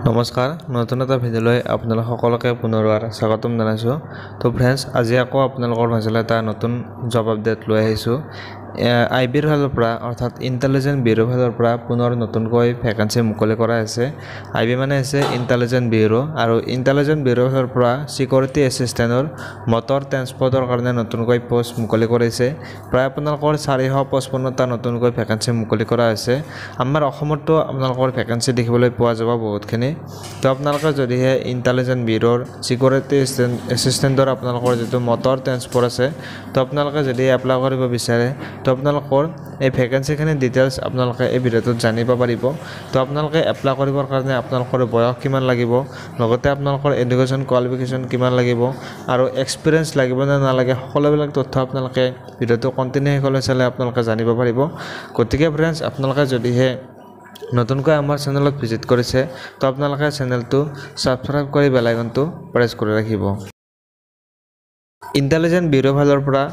নমস্কাৰ নতুন এটা ভিডিঅ'লৈ আপোনালোক সকলোকে পুনৰবাৰ স্বাগতম জনাইছোঁ। তো ফ্ৰেণ্ডছ, আজি আকৌ আপোনালোকৰ মাজলৈ এটা নতুন জব আপডেট লৈ আহিছোঁ। আইবিৰ ফালৰ পৰা অৰ্থাৎ ইণ্টেলিজেন্ট ব্যুৰোৰ ফালৰ পৰা পুনৰ নতুনকৈ ভেকেঞ্চি মুকলি কৰা হৈছে। আইবি মানে হৈছে ইণ্টেলিজেন্ট ব্যুৰো, আৰু ইণ্টেলিজেন্ট ব্যুৰোৰ ফালৰ পৰা ছিকিউৰিটি এছিষ্টেণ্টৰ মটৰ ট্ৰেন্সপৰ্টৰ কাৰণে নতুনকৈ পোষ্ট মুকলি কৰিছে। প্ৰায় আপোনালোকৰ 455টা নতুনকৈ ভেকেঞ্চি মুকলি কৰা হৈছে। আমাৰ অসমতো আপোনালোকৰ ভেকেঞ্চি দেখিবলৈ পোৱা যাব বহুতখিনি। তো আপোনালোকে যদিহে ইণ্টেলিজেন্ট ব্যুৰোৰ ছিকিউৰিটি এছিষ্টেণ্টৰ আপোনালোকৰ যিটো মটৰ ট্ৰেন্সপৰ্ট আছে, তো আপোনালোকে যদি এপ্লাই কৰিব বিচাৰে, তো আপোনালোকৰ এই ভেকেঞ্চিখিনিৰ ডিটেইলছ আপোনালোকে এই ভিডিঅ'টোত জানিব পাৰিব। তো আপোনালোকে এপ্লাই কৰিবৰ কাৰণে আপোনালোকৰ বয়স কিমান লাগিব, লগতে আপোনালোকৰ এডুকেশ্যন কোৱালিফিকেশ্যন কিমান লাগিব, আৰু এক্সপিৰিয়েঞ্চ লাগিব নে নালাগে, সকলোবিলাক তথ্য আপোনালোকে ভিডিঅ'টো কণ্টিনিউ শেষলৈ চালে আপোনালোকে জানিব পাৰিব। গতিকে ফ্ৰেণ্ডছ, আপোনালোকে যদিহে নতুনকৈ আমাৰ চেনেলত ভিজিট কৰিছে, তো আপোনালোকে চেনেলটো ছাবস্ক্ৰাইব কৰি বেল আইকনটো প্ৰেছ কৰি ৰাখিব। ইণ্টেলিজেন্ট ব্যুৰোৰ ফালৰ পৰা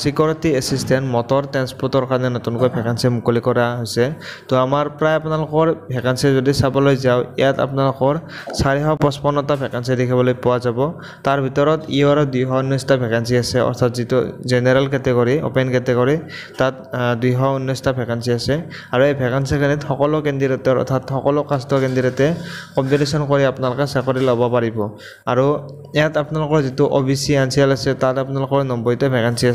ছিকিউৰিটি এছিষ্টেণ্ট মটৰ ট্ৰেন্সপৰ্টৰ কাৰণে নতুনকৈ ভেকেঞ্চি মুকলি কৰা হৈছে। তো আমাৰ প্ৰায় আপোনালোকৰ ভেকেঞ্চি যদি চাবলৈ যাওঁ, ইয়াত আপোনালোকৰ 455টা ভেকেঞ্চি দেখিবলৈ পোৱা যাব। তাৰ ভিতৰত ইউআৰ 219টা ভেকেঞ্চি আছে, অৰ্থাৎ যিটো জেনেৰেল কেটেগৰী, অ'পেন কেটেগৰী, তাত 219টা ভেকেঞ্চি আছে। আৰু এই ভেকেঞ্চিখিনিত সকলো কেণ্ডিডেটৰ অৰ্থাৎ সকলো কাষ্টৰ কেণ্ডিডেটে কম্পিটিশ্যন কৰি আপোনালোকে চাকৰি ল'ব পাৰিব। আৰু ইয়াত আপোনালোকৰ যিটো OBC NCL আছে, তাত আপোনালোকৰ 90টা ভেকেঞ্চি আছে।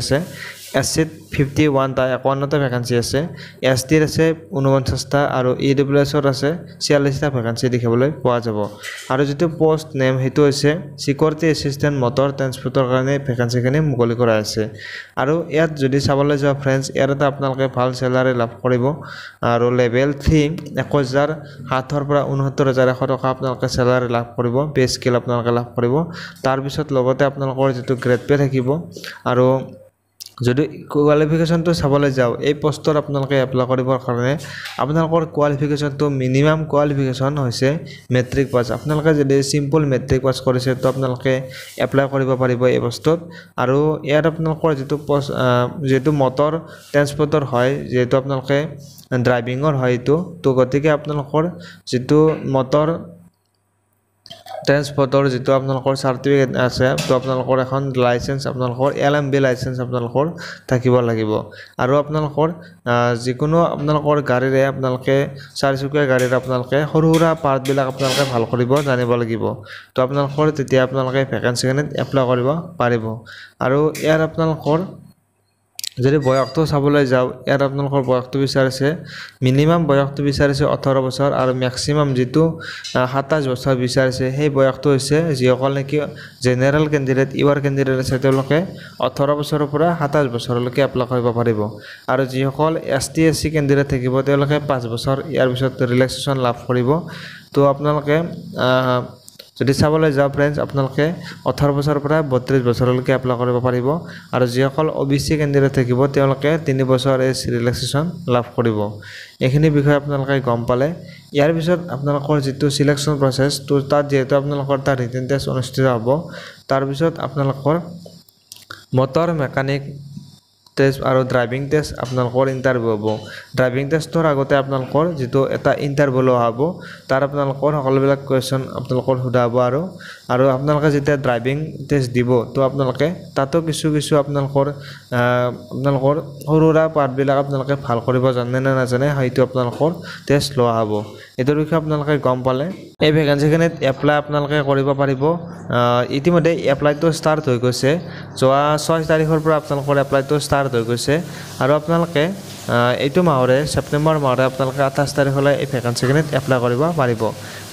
SCত 51টা 51টা ভেকেঞ্চি আছে। STত আছে 49টা, আৰু EWSত আছে 46টা ভেকেঞ্চি দেখিবলৈ পোৱা যাব। আৰু যিটো পোষ্ট নেম সেইটো হৈছে ছিকিউৰিটি এছিষ্টেণ্ট মটৰ ট্ৰেন্সপৰ্টৰ কাৰণে ভেকেঞ্চিখিনি মুকলি কৰা আছে। আৰু ইয়াত যদি চাবলৈ যাওঁ ফ্ৰেণ্ডছ, ইয়াত এটা আপোনালোকে ভাল চেলাৰী লাভ কৰিব। আৰু লেভেল 3 21,700 পৰা 69,100 টকা আপোনালোকে চেলাৰী লাভ কৰিব, পে স্কেল আপোনালোকে লাভ কৰিব। তাৰপিছত লগতে আপোনালোকৰ যিটো গ্ৰেড পে থাকিব। আৰু যদি কোৱালিফিকেশ্যনটো চাবলৈ যাওঁ, এই পোষ্টত আপোনালোকে এপ্লাই কৰিবৰ কাৰণে আপোনালোকৰ কোৱালিফিকেশ্যনটো মিনিমাম কোৱালিফিকেশ্যন হৈছে মেট্ৰিক পাছ। আপোনালোকে যদি চিম্পল মেট্ৰিক পাছ কৰিছে, তো আপোনালোকে এপ্লাই কৰিব পাৰিব এই পোষ্টত। আৰু ইয়াত আপোনালোকৰ যিটো মটৰ ট্ৰেন্সপৰ্টৰ হয়, যিহেতু আপোনালোকে ড্ৰাইভিঙৰ হয় এইটো, তো গতিকে আপোনালোকৰ যিটো মটৰ ট্ৰেন্সপৰ্টৰ যিটো আপোনালোকৰ চাৰ্টিফিকেট আছে, তো আপোনালোকৰ এখন লাইচেঞ্চ, আপোনালোকৰ LMB লাইচেঞ্চ আপোনালোকৰ থাকিব লাগিব। আৰু আপোনালোকৰ যিকোনো আপোনালোকৰ গাড়ীৰে আপোনালোকে চাৰিচকীয়া গাড়ীৰে আপোনালোকে সৰু সুৰা পাৰ্টবিলাক আপোনালোকে ভাল কৰিব জানিব লাগিব। তো আপোনালোকৰ তেতিয়া আপোনালোকে ভেকেঞ্চিখিনিত এপ্লাই কৰিব পাৰিব। আৰু ইয়াত আপোনালোকৰ যদি বয়সটো চাবলৈ যাওঁ, ইয়াত আপোনালোকৰ বয়সটো বিচাৰিছে, মিনিমাম বয়সটো বিচাৰিছে 18 বছৰ, আৰু মেক্সিমাম যিটো 27 বছৰ বিচাৰিছে, সেই বয়সটো হৈছে যিসকল নেকি জেনেৰেল কেণ্ডিডেট, ইউআৰ কেণ্ডিডেট আছে, তেওঁলোকে 18 বছৰৰ পৰা 27 বছৰলৈকে এপ্লাই কৰিব পাৰিব। আৰু যিসকল ST SC কেণ্ডিডেট থাকিব, তেওঁলোকে 5 বছৰ ইয়াৰ পিছত ৰিলেক্সেশ্যন লাভ কৰিব। তো আপোনালোকে যদি চাবলৈ যাওঁ ফ্ৰেণ্ডছ, আপোনালোকে 18 বছৰৰ পৰা 32 বছৰলৈকে এপ্লাই কৰিব পাৰিব। আৰু যিসকল OBC কেণ্ডিডেট থাকিব, তেওঁলোকে 3 বছৰ এজ ৰিলেক্সেশ্যন লাভ কৰিব। এইখিনি বিষয়ে আপোনালোকে গম পালে। ইয়াৰ পিছত আপোনালোকৰ যিটো চিলেকশ্যন প্ৰচেছ, তো তাত যিহেতু আপোনালোকৰ এটা ৰিটেন টেষ্ট অনুষ্ঠিত হ'ব, তাৰপিছত আপোনালোকৰ মটৰ মেকানিক টেষ্ট আৰু ড্ৰাইভিং টেষ্ট আপোনালোকৰ ইণ্টাৰভিউ হ'ব। ড্ৰাইভিং টেষ্টৰ আগতে আপোনালোকৰ যিটো এটা ইণ্টাৰভিউ লোৱা হ'ব, তাৰ আপোনালোকৰ সকলোবিলাক কুৱেশ্যন আপোনালোকৰ সোধা হ'ব। আৰু আপোনালোকে যেতিয়া ড্ৰাইভিং টেষ্ট দিব, তো আপোনালোকে তাতো কিছু আপোনালোকৰ সৰু সুৰা পাৰ্টবিলাক আপোনালোকে ভাল কৰিব জানে নে নাজানে, সেইটো আপোনালোকৰ টেষ্ট লোৱা হ'ব। এইটোৰ বিষয়ে আপোনালোকে গম পালে। এই ভেকেঞ্চিখিনিত এপ্লাই আপোনালোকে কৰিব পাৰিব। ইতিমধ্যে এপ্লাইটো ষ্টাৰ্ট হৈ গৈছে। যোৱা 6 তাৰিখৰ পৰা আপোনালোকৰ এপ্লাইটো ষ্টাৰ্ট হৈ গৈছে। আৰু আপোনালোকে এইটো মাহৰে ছেপ্টেম্বৰ মাহৰে আপোনালোকে 28 তাৰিখলৈ এই ভেকেঞ্চিখিনিত এপ্লাই কৰিব পাৰিব।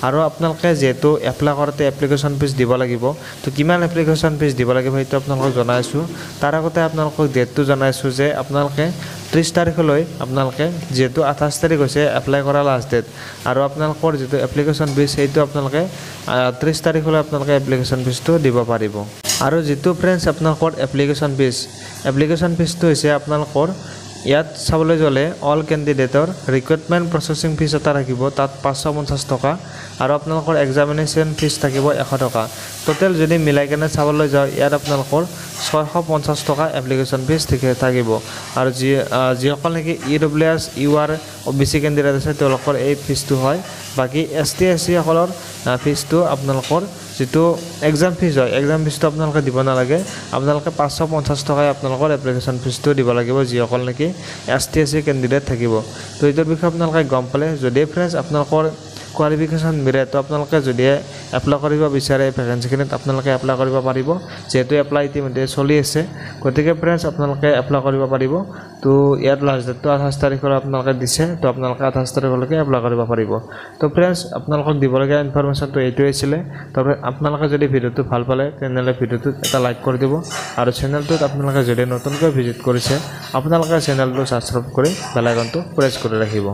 আৰু আপোনালোকে যিহেতু এপ্লাই কৰোঁতে এপ্লিকেশ্যন ফিজ দিব লাগিব, তো কিমান এপ্লিকেশ্যন ফিজ দিব লাগিব সেইটো আপোনালোকক জনাইছোঁ। তাৰ আগতে আপোনালোকক ডেটটো জনাইছোঁ যে আপোনালোকে 30 তাৰিখলৈ আপোনালোকে, যিহেতু 28 তাৰিখ হৈছে এপ্লাই কৰা লাষ্ট ডেট, আৰু আপোনালোকৰ যিটো এপ্লিকেশ্যন ফিজ সেইটো আপোনালোকে 30 তাৰিখলৈ আপোনালোকে এপ্লিকেশ্যন ফিজটো দিব পাৰিব। আৰু যিটো ফ্ৰেণ্ডছ আপোনালোকৰ এপ্লিকেশ্যন ফিজটো হৈছে আপোনালোকৰ ইয়াত চাবলৈ গ'লে অল কেণ্ডিডেটৰ ৰিক্ৰুটমেণ্ট প্ৰচেছিং ফিজ এটা থাকিব, তাত 550 টকা, আৰু আপোনালোকৰ এক্সামিনেশ্যন ফিজ থাকিব 100 টকা। টোটেল যদি মিলাই কেনে চাবলৈ যাওঁ, ইয়াত আপোনালোকৰ 650 টকা এপ্লিকেশ্যন ফিজ থাকিব। আৰু যিসকল নেকি EWS UR OBC কেণ্ডিডেট আছে, তেওঁলোকৰ এই ফিজটো হয় বাকি ST SC সকলৰ ফিজটো আপোনালোকৰ যেটো এক্সাম ফিজ হয় এক্সাম ফিজটো আপোনালোকে দিব নালাগে আপোনালোকে 550 টকাই আপোনালোকৰ এপ্লিকেশন ফিজটো দিব লাগিব যিসকল নেকি ST SC ক্যান্ডিডেট থাকিব তো এইটোৰ বিষয়ে আপোনালোকে গম পালে যদি फ्रेंड्स আপোনালোকৰ কোৱালিফিকেশন মিলে তো আপোনালোকে যদি এপ্লাই কৰিব বিচাৰে ভ্যাকেন্সিখিনিত আপোনালোকে এপ্লাই কৰিব পাৰিব যেহেতু এপ্লাই ইতিমধ্যে চলি আছে গতিকে फ्रेंड्स আপোনালোকে এপ্লাই কৰিব পাৰিব তো ইয়াৰ লাষ্ট ডেটটো 28 তাৰিখৰ আপোনালোকে দিছে তো আপোনালোকে 28 তাৰিখলৈকে এপ্লাই কৰিব পাৰিব তো फ्रेंड्स আপোনালোকক দিবলগীয়া ইনফৰমেশনটো এইটোই আছিল তবে আপোনালোকে যদি ভিডিওটো ভাল পালে তেনেহলে ভিডিওটোত এটা লাইক কৰি দিব আৰু চেনেলটোত আপোনালোকে যদি নতুনকৈ ভিজিট কৰিছে আপোনালোকে চেনেলটো সাবস্ক্ৰাইব কৰি বেল আইকনটো প্ৰেছ কৰি ৰাখিব